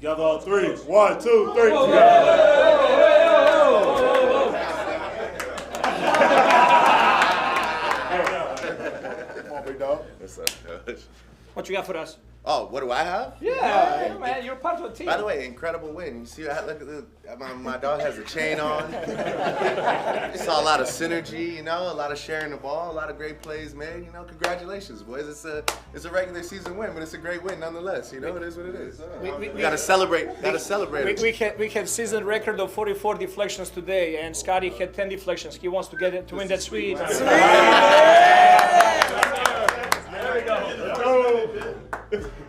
Together on three. 1, 2, 3. Together. Come on, big dog. What's up, Coach? What you got for us? Oh, what do I have? Yeah, man, you're part of the team. By the way, incredible win. You see, look at my dog has a chain on. Saw a lot of synergy, a lot of sharing the ball, a lot of great plays made. Congratulations, boys. It's a regular season win, but it's a great win nonetheless. It is what it is. We gotta celebrate. We have season record of 44 deflections today, and Scotty had 10 deflections. He wants to get it to win that sweep. There we go.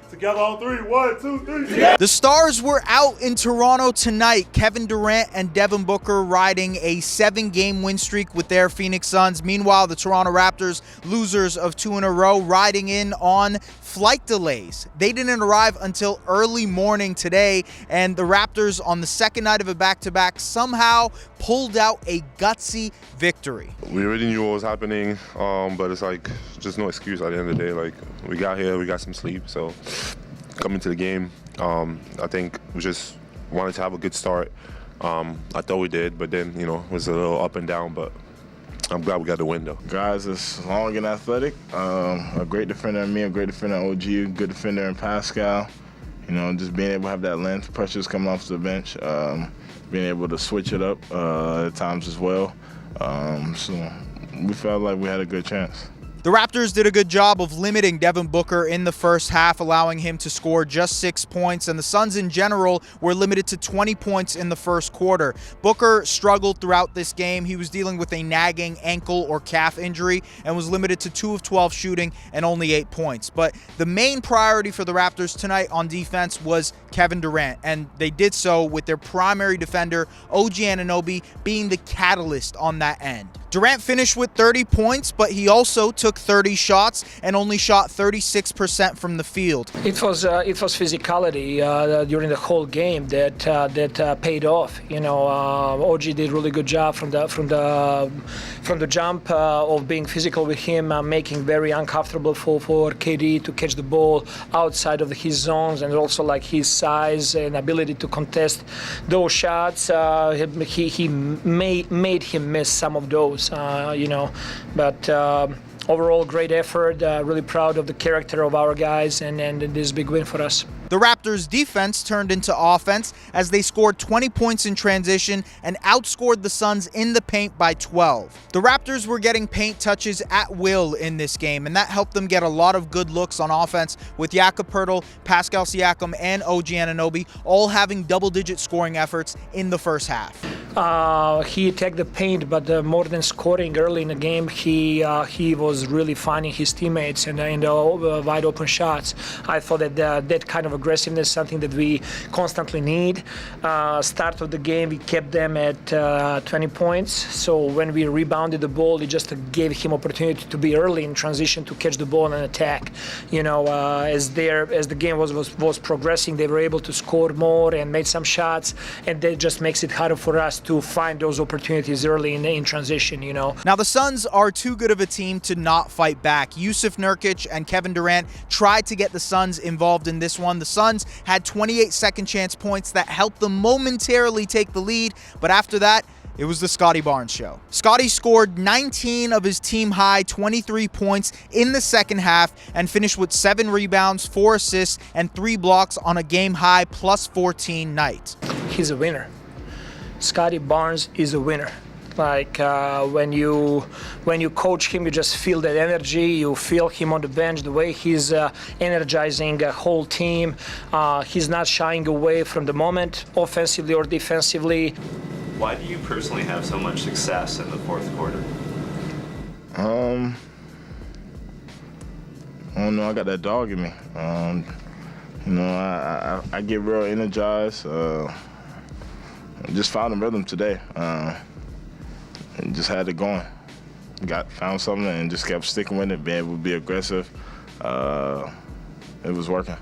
Together on three. 1, 2, 3. The Stars were out in Toronto tonight. Kevin Durant and Devin Booker riding a 7-game win streak with their Phoenix Suns. Meanwhile, the Toronto Raptors, losers of 2 in a row, riding in on flight delays. They didn't arrive until early morning today, and the Raptors, on the second night of a back-to-back, somehow pulled out a gutsy victory. We already knew what was happening, but it's like just no excuse at the end of the day. Like, we got here, we got some sleep, so coming to the game, I think we just wanted to have a good start. I thought we did, but then, it was a little up and down, but I'm glad we got the win, though. Guys is long and athletic. A great defender in me, a great defender in OG, good defender in Pascal. Just being able to have that length, pressures coming off the bench, being able to switch it up at times as well. So we felt like we had a good chance. The Raptors did a good job of limiting Devin Booker in the first half, allowing him to score just 6 points, and the Suns in general were limited to 20 points in the first quarter. Booker struggled throughout this game. He was dealing with a nagging ankle or calf injury and was limited to 2 of 12 shooting and only 8 points. But the main priority for the Raptors tonight on defense was Kevin Durant, and they did so with their primary defender, OG Anunoby, being the catalyst on that end. Durant finished with 30 points, but he also took 30 shots and only shot 36% from the field. It was physicality during the whole game that paid off. OG did a really good job from the jump of being physical with him, making very uncomfortable for KD to catch the ball outside of his zones, and also like his size and ability to contest those shots. He made him miss some of those. But overall, great effort. Really proud of the character of our guys, and this big win for us. The Raptors' defense turned into offense as they scored 20 points in transition and outscored the Suns in the paint by 12. The Raptors were getting paint touches at will in this game, and that helped them get a lot of good looks on offense, with Jakob Poeltl, Pascal Siakam, and OG Anunoby all having double-digit scoring efforts in the first half. He attacked the paint, but more than scoring early in the game, he was really finding his teammates and in the wide open shots. I thought that kind of aggressiveness is something that we constantly need. Start of the game, we kept them at 20 points. So when we rebounded the ball, it just gave him opportunity to be early in transition to catch the ball and attack. As the game was progressing, they were able to score more and made some shots, and that just makes it harder for us to find those opportunities early in transition. Now the Suns are too good of a team to not fight back. Yusuf Nurkic and Kevin Durant tried to get the Suns involved in this one. The Suns had 28 second chance points that helped them momentarily take the lead, but after that, it was the Scotty Barnes show. Scotty scored 19 of his team-high 23 points in the second half and finished with 7 rebounds, 4 assists, and 3 blocks on a game-high +14 night. He's a winner. Scotty Barnes is a winner. Like when you coach him, you just feel that energy. You feel him on the bench, the way he's energizing a whole team. He's not shying away from the moment, offensively or defensively. Why do you personally have so much success in the fourth quarter? I don't know. I got that dog in me. I get real energized. Just found a rhythm today. And just had it going. Found something and just kept sticking with it, being able to be aggressive. It was working.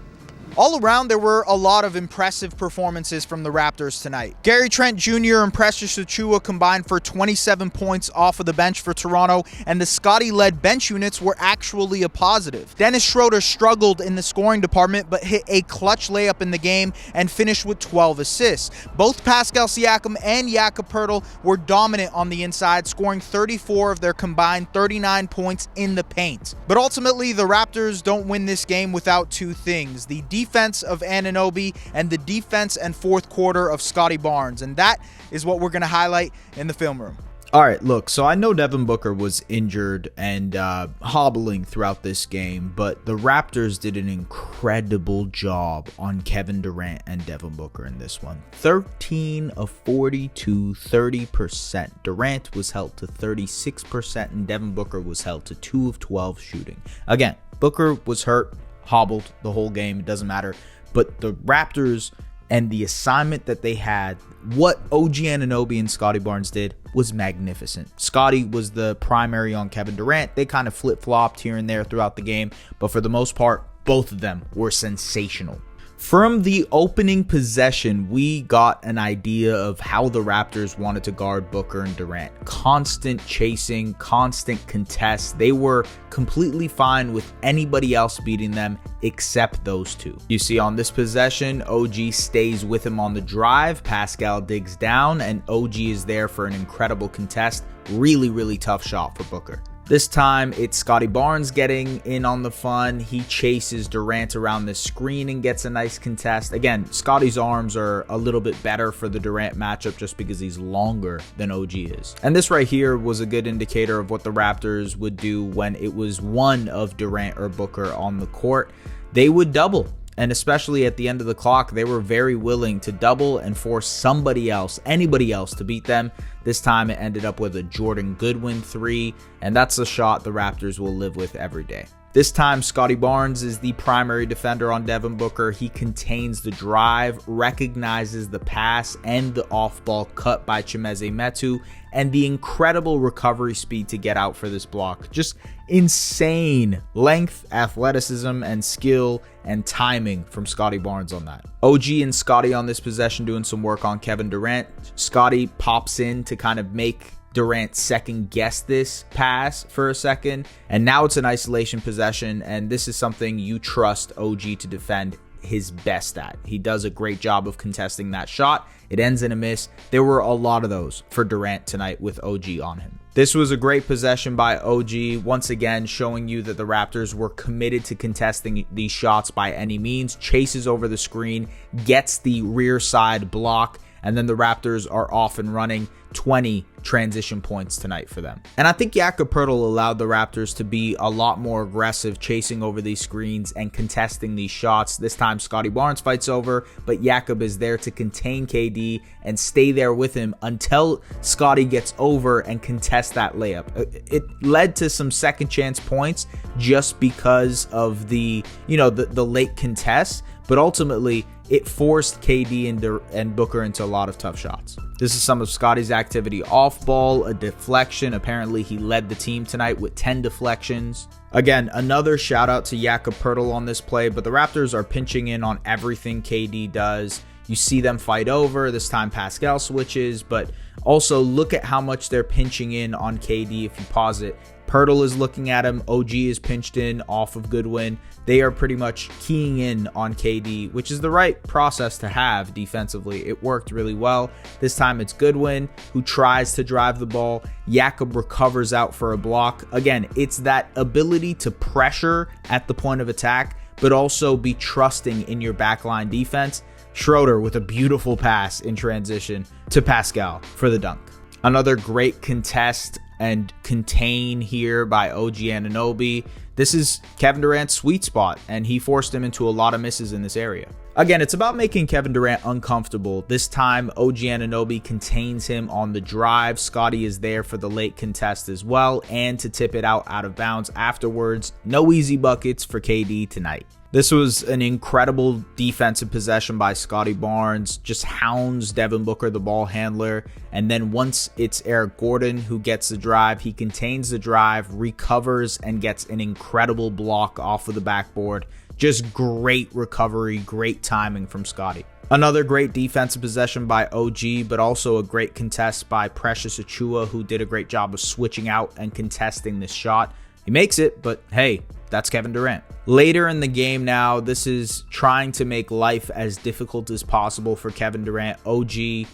All around, there were a lot of impressive performances from the Raptors tonight. Gary Trent Jr. and Precious Achiuwa combined for 27 points off of the bench for Toronto, and the Scottie-led bench units were actually a positive. Dennis Schroeder struggled in the scoring department, but hit a clutch layup in the game and finished with 12 assists. Both Pascal Siakam and Jakob Poeltl were dominant on the inside, scoring 34 of their combined 39 points in the paint. But ultimately, the Raptors don't win this game without two things: the defense of Anunoby and the defense and fourth quarter of Scotty Barnes. And that is what we're going to highlight in the film room. All right, look, so I know Devin Booker was injured and hobbling throughout this game, but the Raptors did an incredible job on Kevin Durant and Devin Booker in this one. 13 of 42, 30%. Durant was held to 36%, and Devin Booker was held to 2 of 12 shooting. Again, Booker was hurt, hobbled the whole game, it doesn't matter, but the Raptors and the assignment that they had, what OG Anunoby and Scotty Barnes did was magnificent. Scotty was the primary on Kevin Durant. They kind of flip-flopped here and there throughout the game, but for the most part, both of them were sensational. From the opening possession, we got an idea of how the Raptors wanted to guard Booker and Durant. Constant chasing, constant contests. They were completely fine with anybody else beating them except those two. You see on this possession, OG stays with him on the drive. Pascal digs down, and OG is there for an incredible contest. Really, really tough shot for Booker. This time, it's Scotty Barnes getting in on the fun. He chases Durant around the screen and gets a nice contest. Again, Scotty's arms are a little bit better for the Durant matchup just because he's longer than OG is. And this right here was a good indicator of what the Raptors would do when it was one of Durant or Booker on the court. They would double. And especially at the end of the clock, they were very willing to double and force somebody else, anybody else, to beat them. This time it ended up with a Jordan Goodwin 3, and that's a shot the Raptors will live with every day. This time, Scotty Barnes is the primary defender on Devin Booker. He contains the drive, recognizes the pass and the off-ball cut by Chimezie Metu, and the incredible recovery speed to get out for this block. Just insane length, athleticism, and skill and timing from Scotty Barnes on that. OG and Scotty on this possession doing some work on Kevin Durant. Scotty pops in to kind of make Durant second guess this pass for a second, and now it's an isolation possession, and this is something you trust OG to defend his best at. He does a great job of contesting that shot. It ends in a miss. There were a lot of those for Durant tonight with OG on him. This was a great possession by OG, once again showing you that the Raptors were committed to contesting these shots by any means. Chases over the screen, gets the rear side block, and then the Raptors are off and running. 20 transition points tonight for them. And I think Jakob Poeltl allowed the Raptors to be a lot more aggressive, chasing over these screens and contesting these shots. This time Scotty Barnes fights over, but Jakob is there to contain KD and stay there with him until Scotty gets over and contests that layup. It led to some second chance points just because of the late contest, but ultimately it forced KD and Booker into a lot of tough shots. This is some of Scotty's activity off ball, a deflection. Apparently he led the team tonight with 10 deflections. Again, another shout out to Jakob Poeltl on this play, but the Raptors are pinching in on everything KD does. You see them fight over. This time Pascal switches, but also look at how much they're pinching in on KD if you pause it. Poeltl is looking at him. OG is pinched in off of Goodwin. They are pretty much keying in on KD, which is the right process to have defensively. It worked really well. This time it's Goodwin who tries to drive the ball. Jakob recovers out for a block. Again, it's that ability to pressure at the point of attack, but also be trusting in your backline defense. Schroeder with a beautiful pass in transition to Pascal for the dunk. Another great contest and contain here by OG Anunoby. This is Kevin Durant's sweet spot, and he forced him into a lot of misses in this area. Again, it's about making Kevin Durant uncomfortable. This time, OG Anunoby contains him on the drive. Scotty is there for the late contest as well, and to tip it out of bounds afterwards. No easy buckets for KD tonight. This was an incredible defensive possession by Scotty Barnes, just hounds Devin Booker, the ball handler, and then once it's Eric Gordon who gets the drive, he contains the drive, recovers, and gets an incredible block off of the backboard. Just great recovery, great timing from Scottie. Another great defensive possession by OG, but also a great contest by Precious Achiuwa, who did a great job of switching out and contesting this shot. He makes it, but hey, that's Kevin Durant. Later in the game now, this is trying to make life as difficult as possible for Kevin Durant. OG,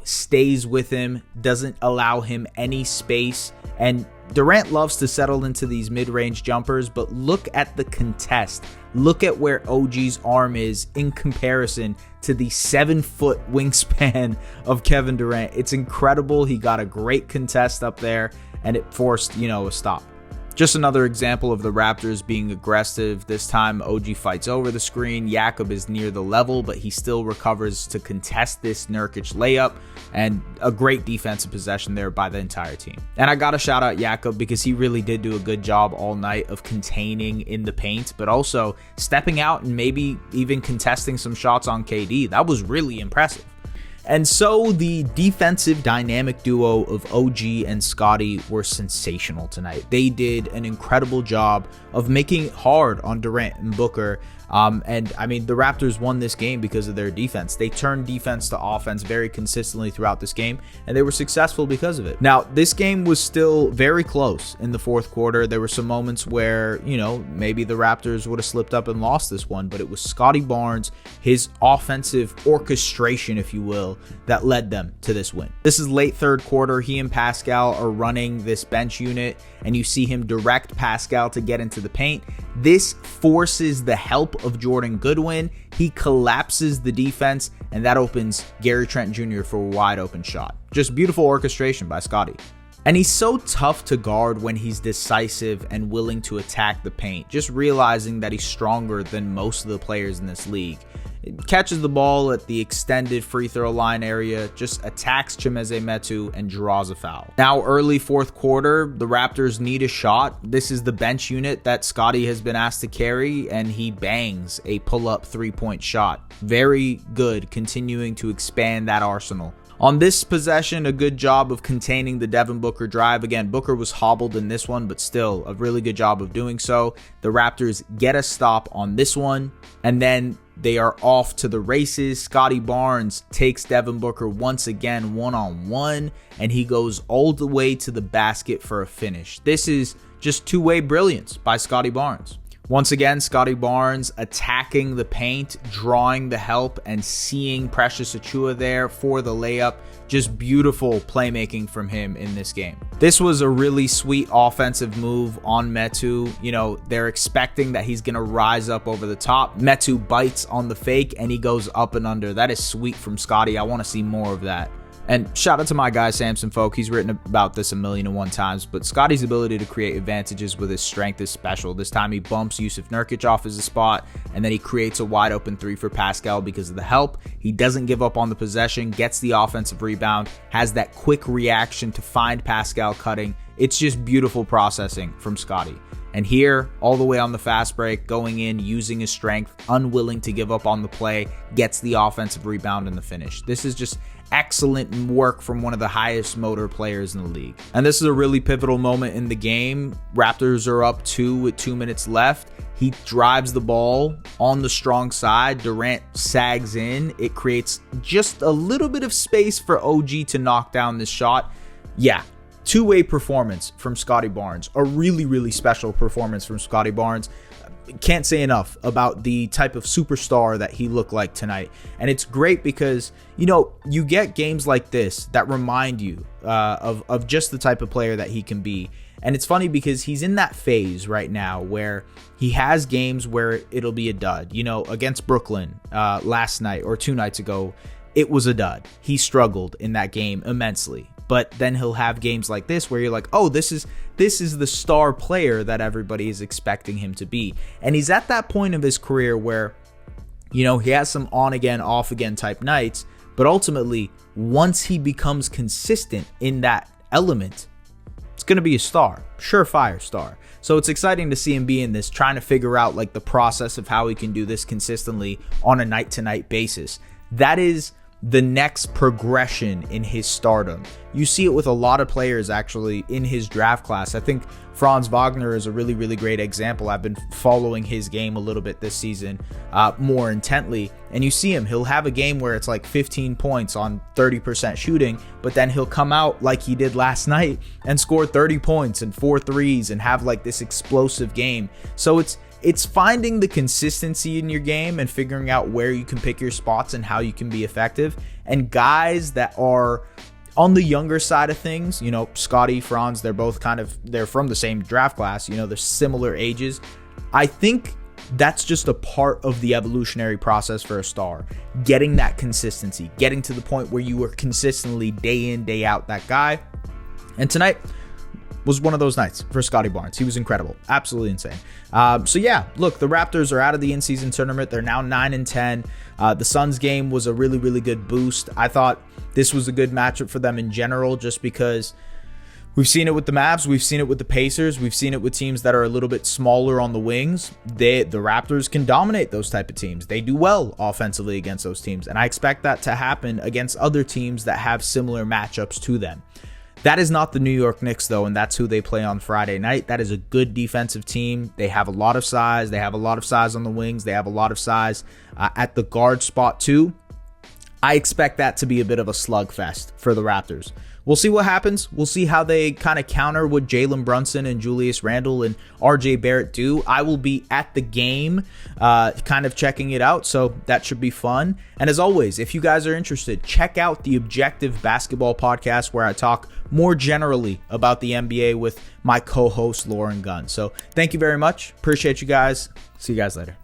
stays with him, doesn't allow him any space, and Durant loves to settle into these mid-range jumpers, but look at the contest. Look at where OG's arm is in comparison to the 7-foot wingspan of Kevin Durant. It's incredible. He got a great contest up there, and it forced, a stop. Just another example of the Raptors being aggressive. This time, OG fights over the screen. Jakob is near the level, but he still recovers to contest this Nurkic layup, and a great defensive possession there by the entire team. And I gotta shout out Jakob because he really did do a good job all night of containing in the paint, but also stepping out and maybe even contesting some shots on KD. That was really impressive. And so the defensive dynamic duo of OG and Scottie were sensational tonight. They did an incredible job of making it hard on Durant and Booker. The Raptors won this game because of their defense. They turned defense to offense very consistently throughout this game, and they were successful because of it. Now, this game was still very close in the fourth quarter. There were some moments where, maybe the Raptors would have slipped up and lost this one, but it was Scotty Barnes, his offensive orchestration, if you will, that led them to this win. This is late third quarter. He and Pascal are running this bench unit, and you see him direct Pascal to get into the paint. This forces the help of Jordan Goodwin. He collapses the defense, and that opens Gary Trent Jr. for a wide open shot. Just beautiful orchestration by Scottie. And he's so tough to guard when he's decisive and willing to attack the paint, just realizing that he's stronger than most of the players in this league. Catches the ball at the extended free throw line area, just attacks Chimezie Metu and draws a foul. Now, early fourth quarter, the Raptors need a shot. This is the bench unit that Scottie has been asked to carry, and he bangs a pull-up three-point shot. Very good, continuing to expand that arsenal. On this possession, a good job of containing the Devin Booker drive. Again, Booker was hobbled in this one, but still a really good job of doing so. The Raptors get a stop on this one, and then they are off to the races. Scotty Barnes takes Devin Booker once again one-on-one, and he goes all the way to the basket for a finish. This is just two-way brilliance by Scotty Barnes. Once again, Scotty Barnes attacking the paint, drawing the help, and seeing Precious Achiuwa there for the layup. Just beautiful playmaking from him in this game. This was a really sweet offensive move on Metu. They're expecting that he's going to rise up over the top. Metu bites on the fake, and he goes up and under. That is sweet from Scotty. I want to see more of that. And shout out to my guy, Samson Folk. He's written about this 1,000,001 times, but Scottie's ability to create advantages with his strength is special. This time he bumps Yusuf Nurkic off his spot, and then he creates a wide open three for Pascal because of the help. He doesn't give up on the possession, gets the offensive rebound, has that quick reaction to find Pascal cutting. It's just beautiful processing from Scottie. And here, all the way on the fast break, going in, using his strength, unwilling to give up on the play, gets the offensive rebound and the finish. This is just excellent work from one of the highest motor players in the league. And this is a really pivotal moment in the game. Raptors are up 2 with 2 minutes left. He drives the ball on the strong side. Durant sags in. It creates just a little bit of space for OG to knock down this shot. Yeah, two-way performance from Scotty Barnes. A really, really special performance from Scotty Barnes. Can't say enough about the type of superstar that he looked like tonight. And it's great because, you get games like this that remind you of just the type of player that he can be. And it's funny because he's in that phase right now where he has games where it'll be a dud. Against Brooklyn last night or 2 nights ago, it was a dud. He struggled in that game immensely. But then he'll have games like this where you're like, oh, this is the star player that everybody is expecting him to be. And he's at that point of his career where, he has some on again, off again type nights. But ultimately, once he becomes consistent in that element, it's going to be a star, surefire star. So it's exciting to see him be in this, trying to figure out the process of how he can do this consistently on a night to night basis. That is the next progression in his stardom. You see it with a lot of players actually in his draft class. I think Franz Wagner is a really, really great example. I've been following his game a little bit this season more intently, and you see him. He'll have a game where it's like 15 points on 30% shooting, but then he'll come out like he did last night and score 30 points and 4 threes and have like this explosive game. So it's finding the consistency in your game and figuring out where you can pick your spots and how you can be effective. And guys that are on the younger side of things, you know, Scottie, Franz, they're from the same draft class, you know, they're similar ages. I think that's just a part of the evolutionary process for a star. Getting that consistency, getting to the point where you are consistently day in, day out that guy. And tonight was one of those nights for Scotty Barnes. He was incredible. Absolutely insane. So yeah, look, the Raptors are out of the in-season tournament. They're now 9-10. The Suns game was a really, really good boost. I thought this was a good matchup for them in general, just because we've seen it with the Mavs, we've seen it with the Pacers, we've seen it with teams that are a little bit smaller on the wings. The Raptors can dominate those type of teams. They do well offensively against those teams, and I expect that to happen against other teams that have similar matchups to them. That is not the New York Knicks, though, and that's who they play on Friday night. That is a good defensive team. They have a lot of size. They have a lot of size on the wings. They have a lot of size at the guard spot, too. I expect that to be a bit of a slugfest for the Raptors. We'll see what happens. We'll see how they kind of counter what Jalen Brunson and Julius Randle and RJ Barrett do. I will be at the game kind of checking it out, so that should be fun. And as always, if you guys are interested, check out the Objective Basketball Podcast, where I talk more generally about the NBA with my co-host Lauren Gunn. So thank you very much. Appreciate you guys. See you guys later.